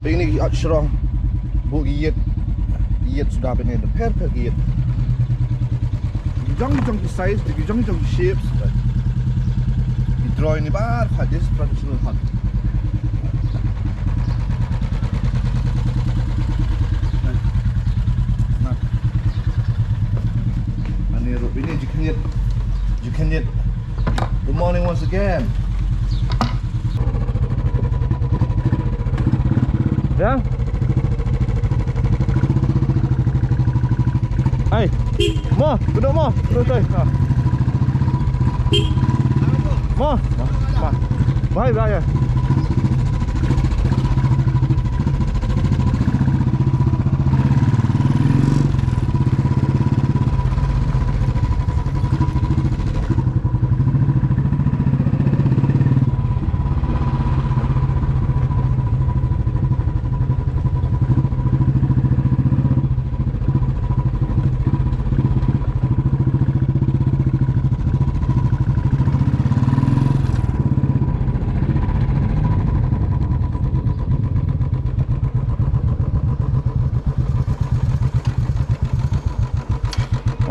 Ini serong bu giat sudah benar perfect giat jong size jong shapes di draw ini bar hadis traditional hut nah ini you can get good morning once again. Yang hai duduk coy baik ya.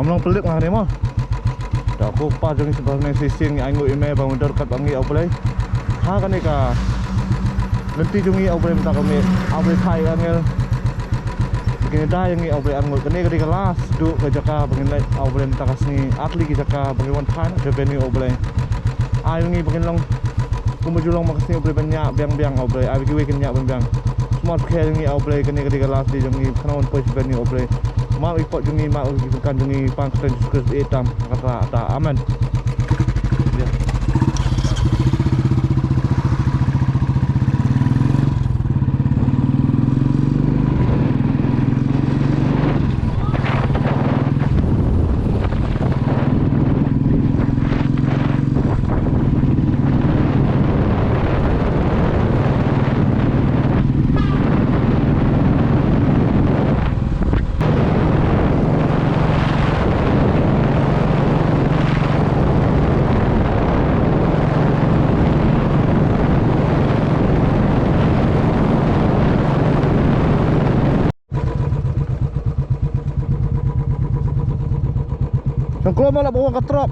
Ngomong pelik lah ni mah. Dah aku pas jangan sebenarnya sising yang anggut email bang mudar kat bangi apa boleh. Ha kan ni ka. Nanti jungi apa boleh minta kami. Apa boleh thai kan ngel. Begini dah yang ni apa boleh anggut. Kini ketika kelas duk ke jaka begini apa boleh minta kasih atli ke jaka begini wan thai ada beni apa boleh. Ai ni begini long kumujulong makasih apa boleh banyak biang-biang apa boleh. Ai bagi kenya biang. Smart care ni apa boleh kini ketika kelas di jungi kenawan push beni apa boleh. Mau ikut jungi mau bukan jungi pangkat juga hitam kata tak aman. Ya. Yang keluar malah bawa ke truk.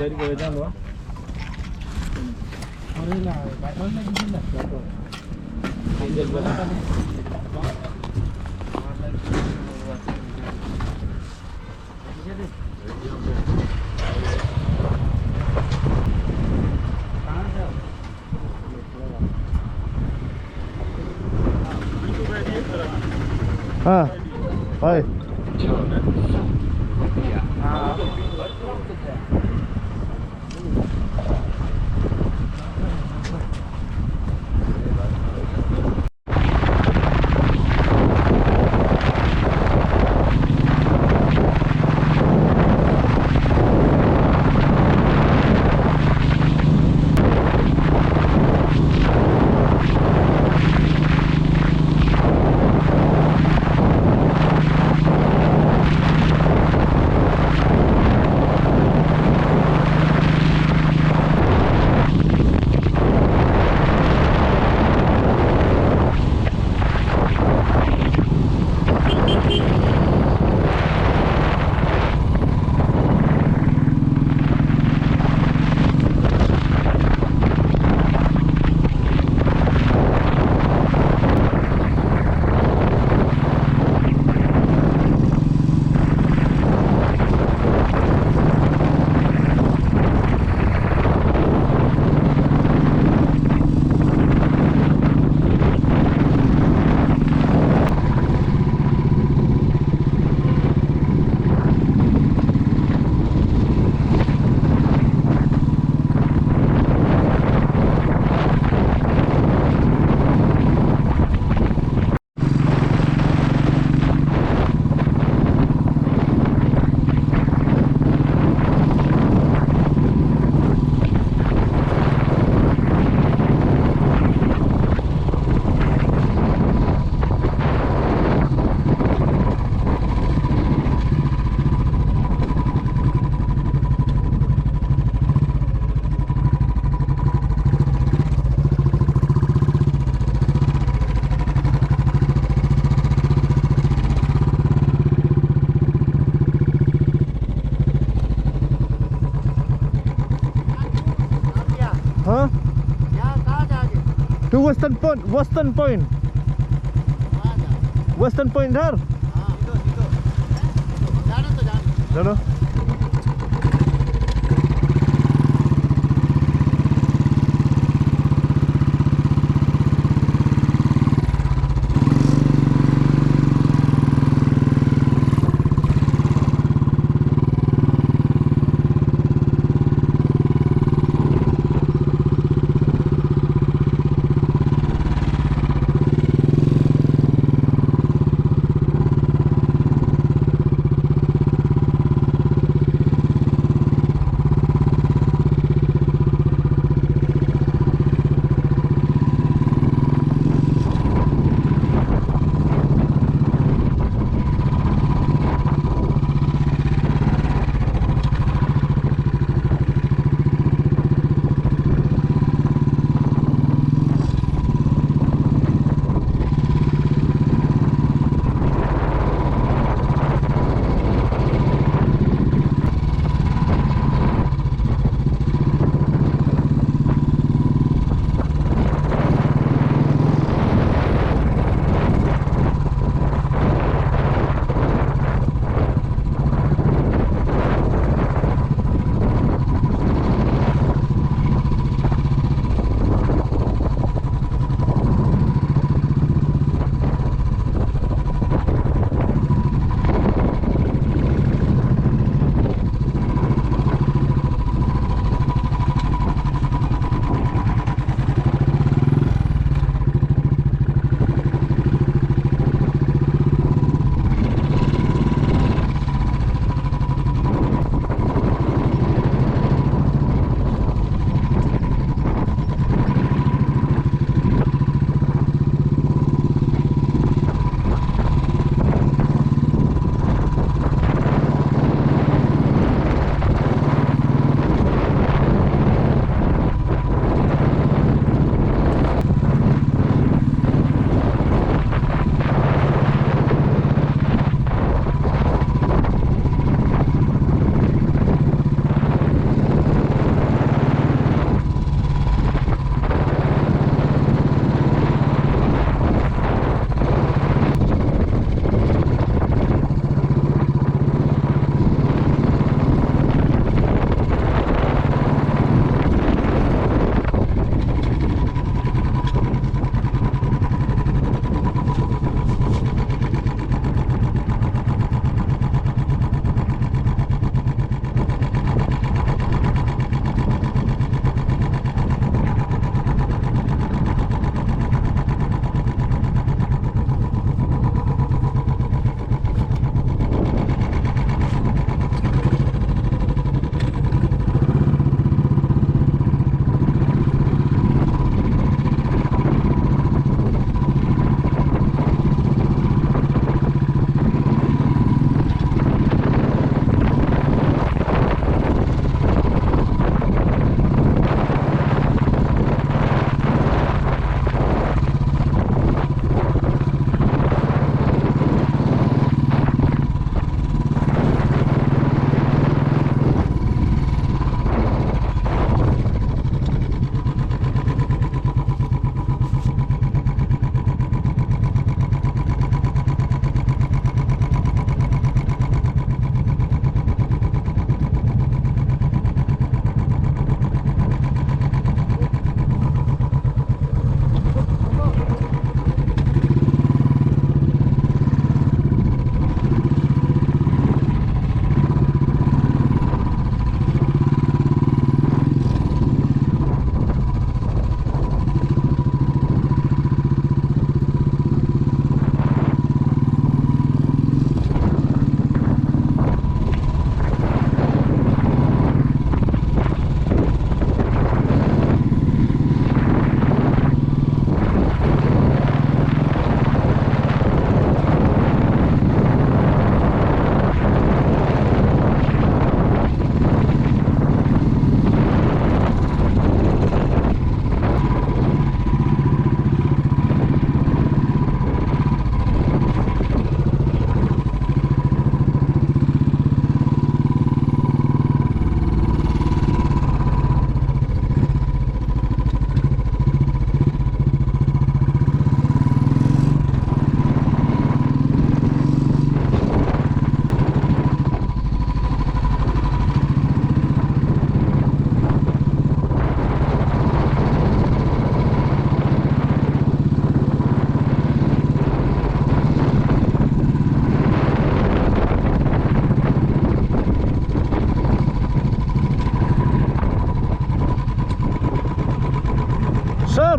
Dari ke jam berapa? Hari lah, batal lagi bila. Batal. Diesel berapa? Ha. Baik. हाँ to western point इधर चलो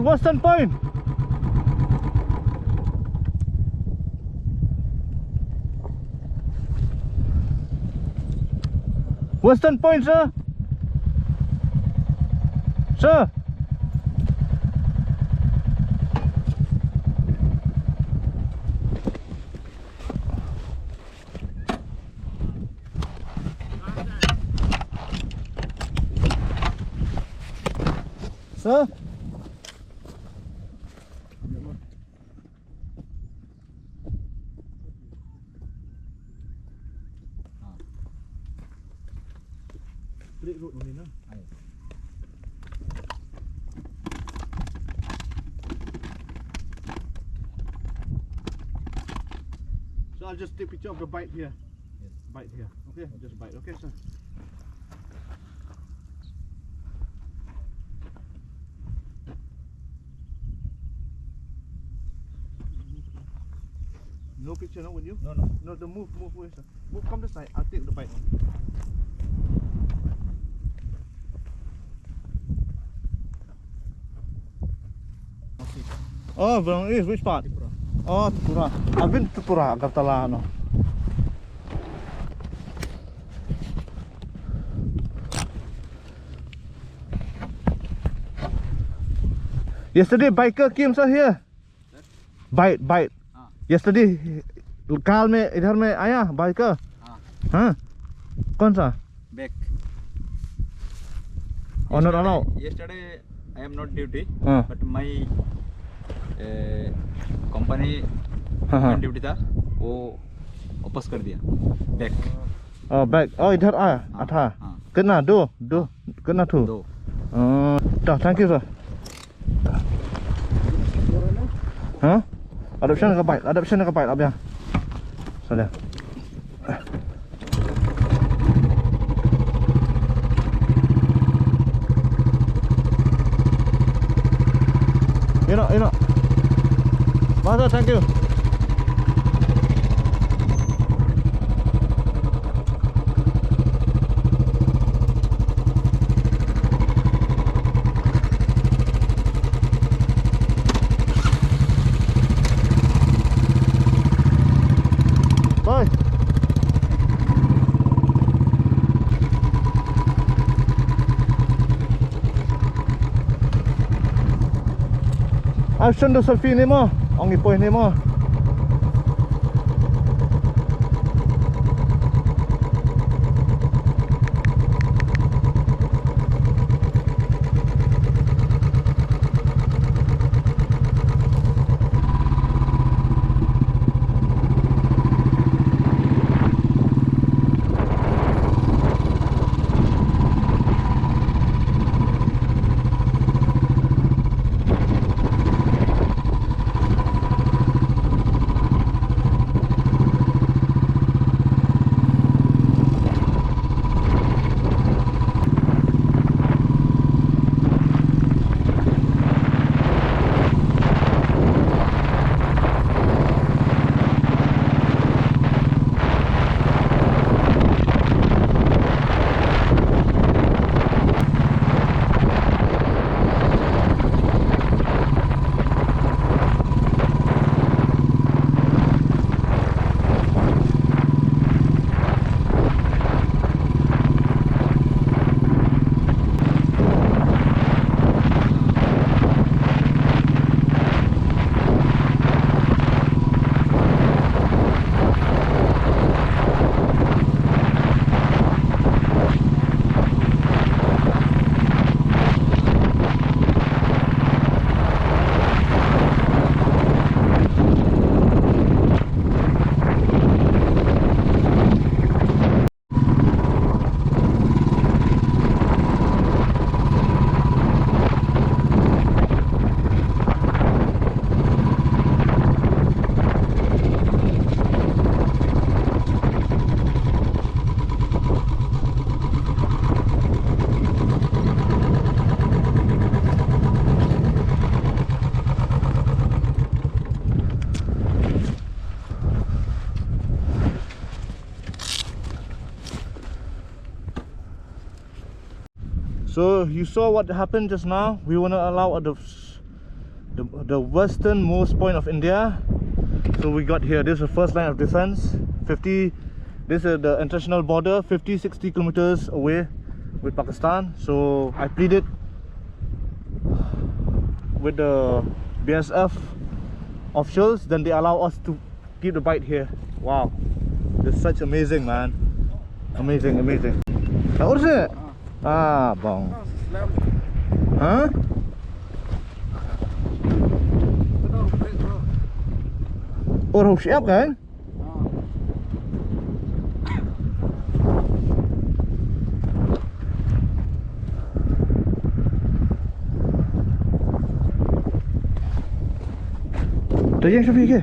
at Western Point. Western Point, sir. Sir. Sir. Balik road ni na. So I'll just take picture of the bite here. Yes. Bite here. Okay, just bite. Okay, sir. No picture, no, with you? No. No, the move away, sir. Move, come this side. I'll take the bite one. Okay. Oh, Brong East, which part? Tripura. Oh, Tripura. I've been to Tripura, Agartala, no. Yesterday, biker came sir here. Bite. Yesterday, कल में इधर में आया biker. हाँ, कौन सा? Back. Oh, not allowed. Yesterday I am not duty, हाँ. but my company हाँ. ड्यूटी था वो वापस कर दिया. Back. Oh, back. Oh, इधर आया. हाँ, था. हाँ. कितना? दो. कितना two? 2. Thank you, sir. Hả? Adoption ka bite, up ya. Sudah. You know. Master, thank you. Bye. I've shown the selfie ni mo, ang ipoy ni mo. So you saw what happened just now. We wanna allow the westernmost point of India. So we got here, this is the first line of defense, 50, this is the international border, 50-60 kilometers away with Pakistan. So I pleaded with the BSF officials, then they allow us to keep the bite here. Wow, this is such amazing, man. Amazing, amazing. What is it? Ah, bang. Huh? Oh, siap kan? Dah yang Syafiq ke?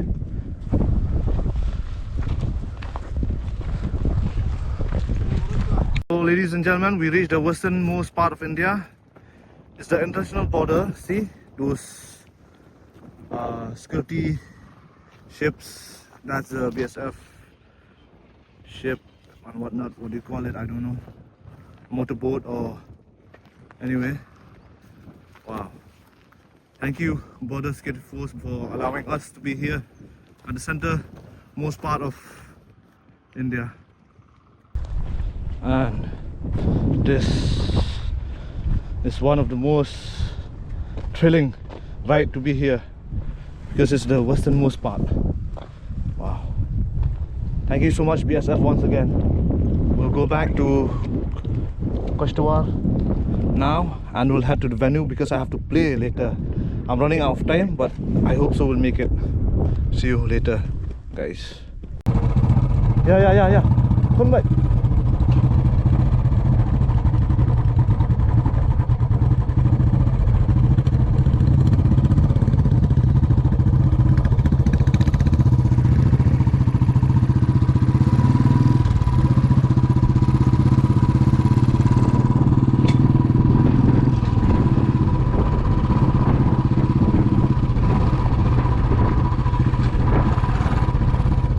So ladies and gentlemen, we reached the westernmost part of India. It's the international border. See those security ships. That's the BSF ship and whatnot. What do you call it? I don't know. Motorboat or anyway. Wow. Thank you, Border Security Force, for allowing us to be here at the centermost part of India. And this is one of the most thrilling ride to be here because it's the westernmost part. Wow. Thank you so much, BSF, once again. We'll go back to Kashtawar now and we'll head to the venue because I have to play later. I'm running out of time, but I hope so we'll make it. See you later, guys. Yeah. Come back.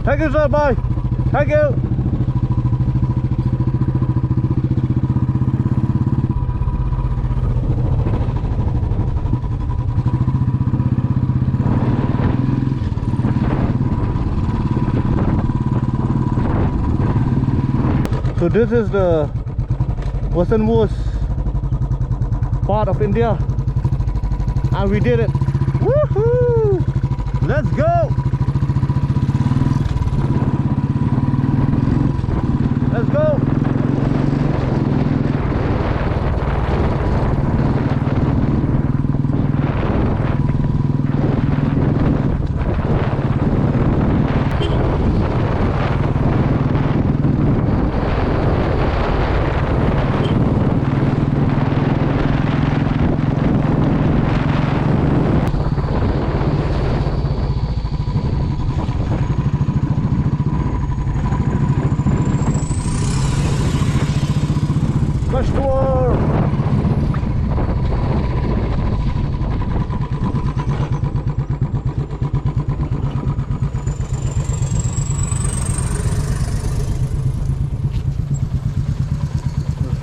Thank you, sir. Bye. Thank you. So this is the westernmost part of India, and we did it. Woohoo! Let's go! Let's go! Kashtawar!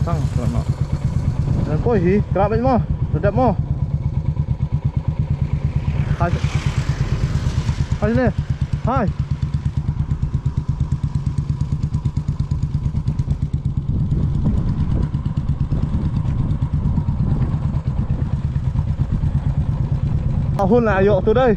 Sang selamat. Dan koi hi, kerap aja mah, sedap mah. Hai. Hai sini. Hai. Hun là dọ từ đây.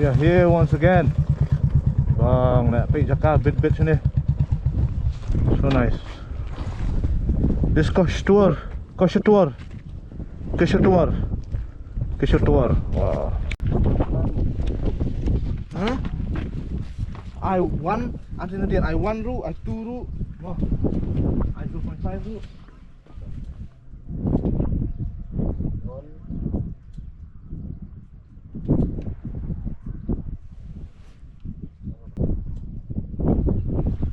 are here once again. Bang, nak pergi cakap bit-bit sini. So nice. This Kosh Tour. Wow. Huh? I won. Until the I 1 route, I 2 route. No. I 2.5 route.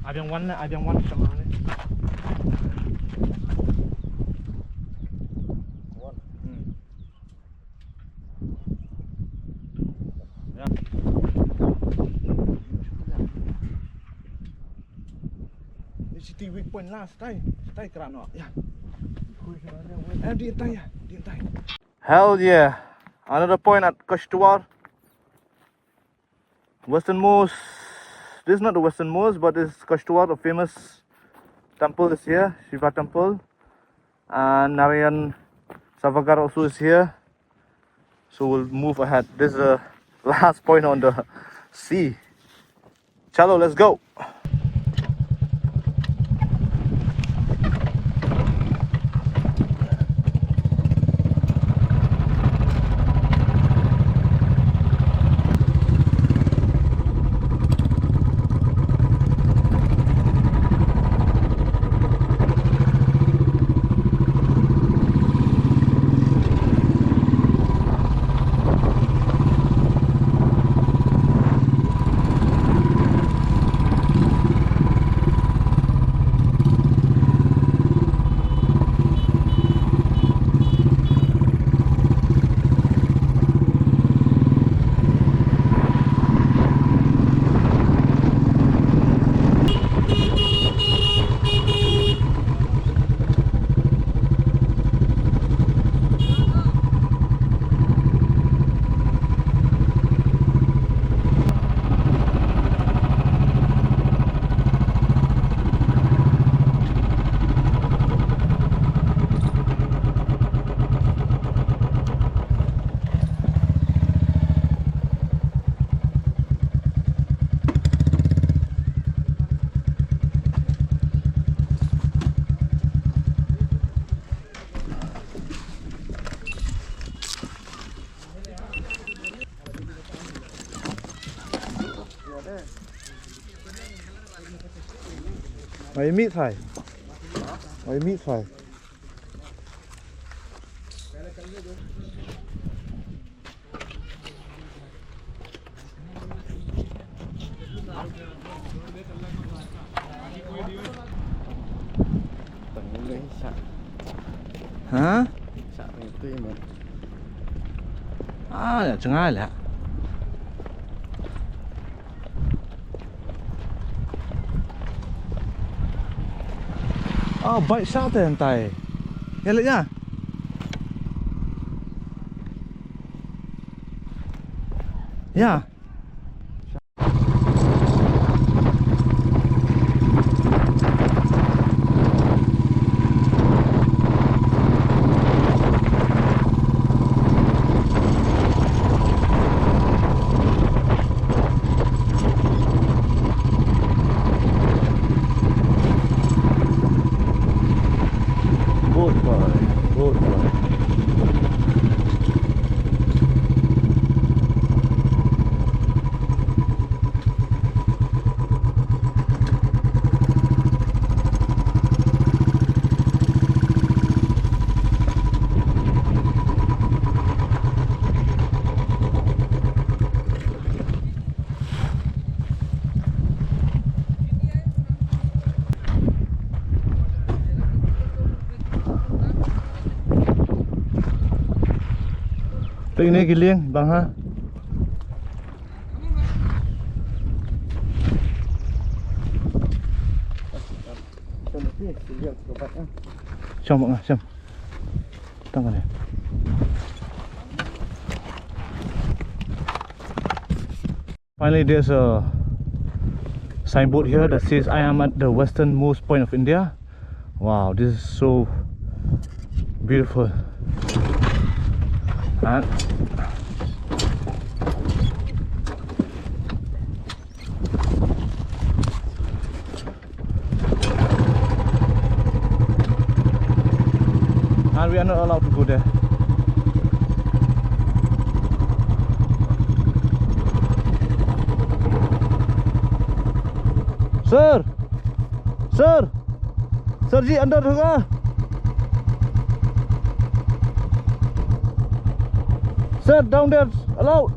Ada yang one sama ni. Ya. Di City Week Point lah, stay kerana ya. Di entai. Hell yeah. Another point at Kashtuwar. Westernmost. This is not the westernmost, but this is Kashtuwar, a famous temple is here, Shiva temple. And Narayan Savagar also is here. So we'll move ahead. This is the last point on the sea. Chalo, let's go. Mày mít phải. Hả? À, chẳng ai lạ. Oh, baik sat hentai. Ya lihat ya. Ya. Đây này cái liêng bằng ha. Xem mọi người xem. Tăng vào này. Finally there's a signboard here that says I am at the westernmost point of India. Wow, this is so beautiful. And we are not allowed to go there. Sir! Sir! Sir जी अंदर होगा. Sir, down there, allowed.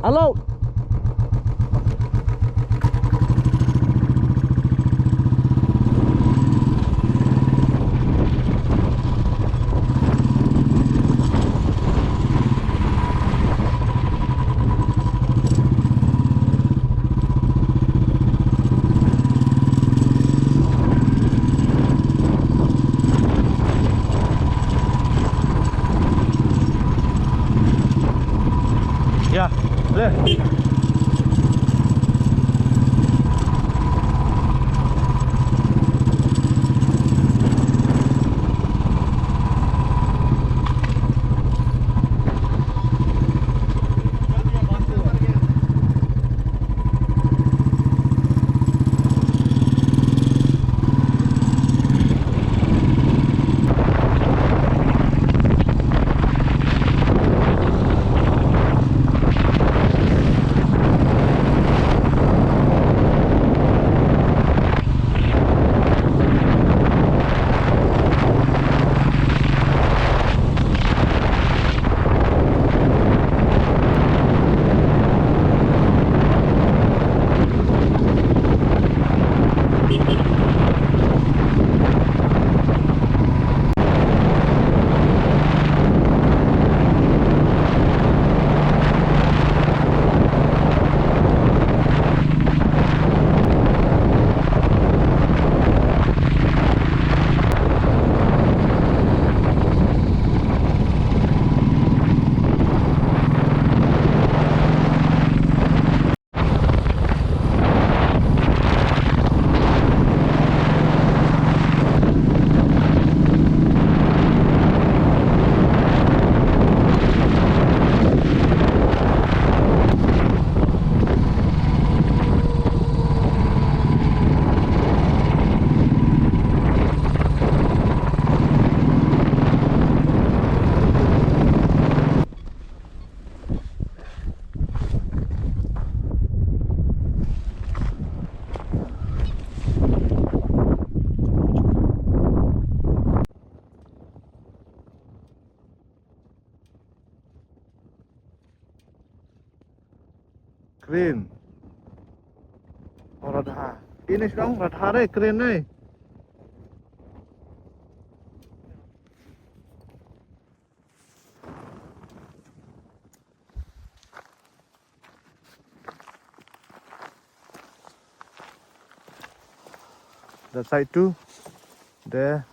Allowed. Ya, boleh. Keren. Oh, radha. Ini sedang radha deh, keren nih. That side too. There.